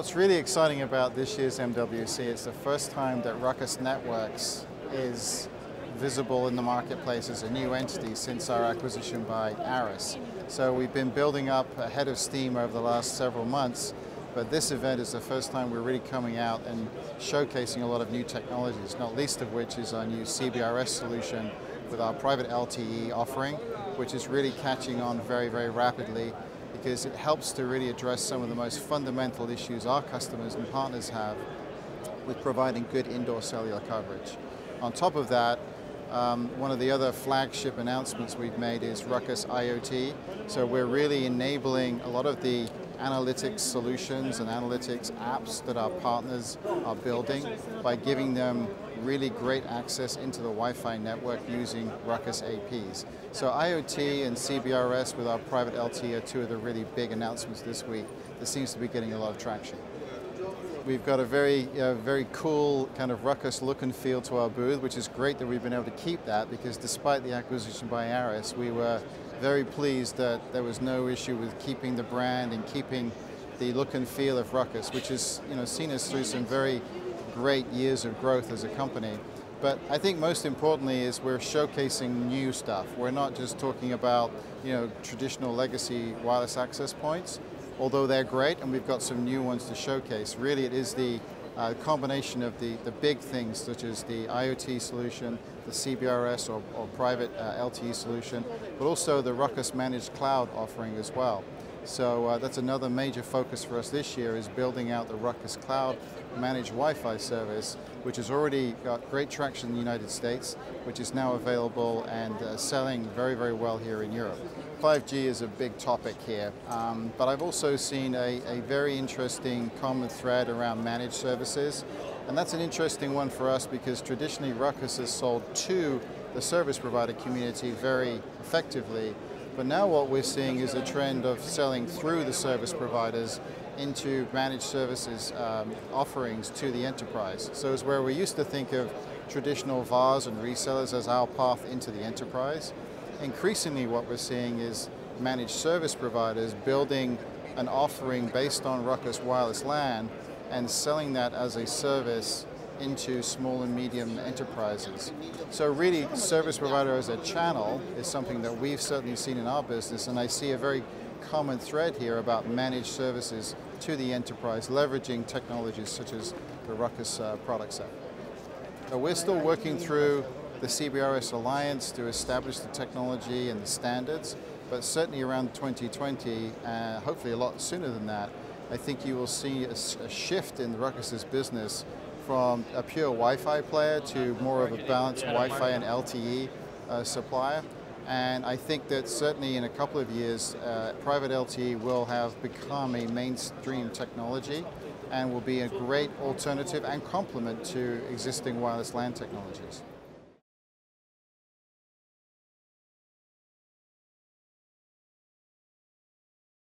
What's really exciting about this year's MWC, it's the first time that Ruckus Networks is visible in the marketplace as a new entity since our acquisition by ARIS. So we've been building up ahead of steam over the last several months, but this event is the first time we're really coming out and showcasing a lot of new technologies, not least of which is our new CBRS solution with our private LTE offering, which is really catching on very, very rapidly, because it helps to really address some of the most fundamental issues our customers and partners have with providing good indoor cellular coverage. On top of that, one of the other flagship announcements we've made is Ruckus IoT. So we're really enabling a lot of the analytics solutions and analytics apps that our partners are building by giving them really great access into the Wi-Fi network using Ruckus APs. So IoT and CBRS with our private LTE are two of the really big announcements this week that seems to be getting a lot of traction. We've got a very cool kind of Ruckus look and feel to our booth, which is great that we've been able to keep that, because despite the acquisition by ARIS, we were very pleased that there was no issue with keeping the brand and keeping the look and feel of Ruckus, which has seen us through some very great years of growth as a company. But I think most importantly is we're showcasing new stuff. We're not just talking about traditional legacy wireless access points, although they're great and we've got some new ones to showcase. Really it is the combination of the big things such as the IoT solution, the CBRS or private LTE solution, but also the Ruckus Managed Cloud offering as well. So that's another major focus for us this year, is building out the Ruckus Cloud Managed Wi-Fi service, which has already got great traction in the United States, which is now available and selling very, very well here in Europe. 5G is a big topic here, but I've also seen a very interesting common thread around managed services, and that's an interesting one for us because traditionally Ruckus has sold to the service provider community very effectively, but now what we're seeing is a trend of selling through the service providers into managed services offerings to the enterprise. So it's where we used to think of traditional VARs and resellers as our path into the enterprise. Increasingly what we're seeing is managed service providers building an offering based on Ruckus Wireless LAN and selling that as a service into small and medium enterprises. So really, service provider as a channel is something that we've certainly seen in our business, and I see a very common thread here about managed services to the enterprise, leveraging technologies such as the Ruckus product set. We're still working through the CBRS Alliance to establish the technology and the standards, but certainly around 2020, hopefully a lot sooner than that, I think you will see a shift in Ruckus's business from a pure Wi-Fi player to more of a balanced Wi-Fi and LTE supplier. And I think that certainly in a couple of years, private LTE will have become a mainstream technology and will be a great alternative and complement to existing wireless LAN technologies.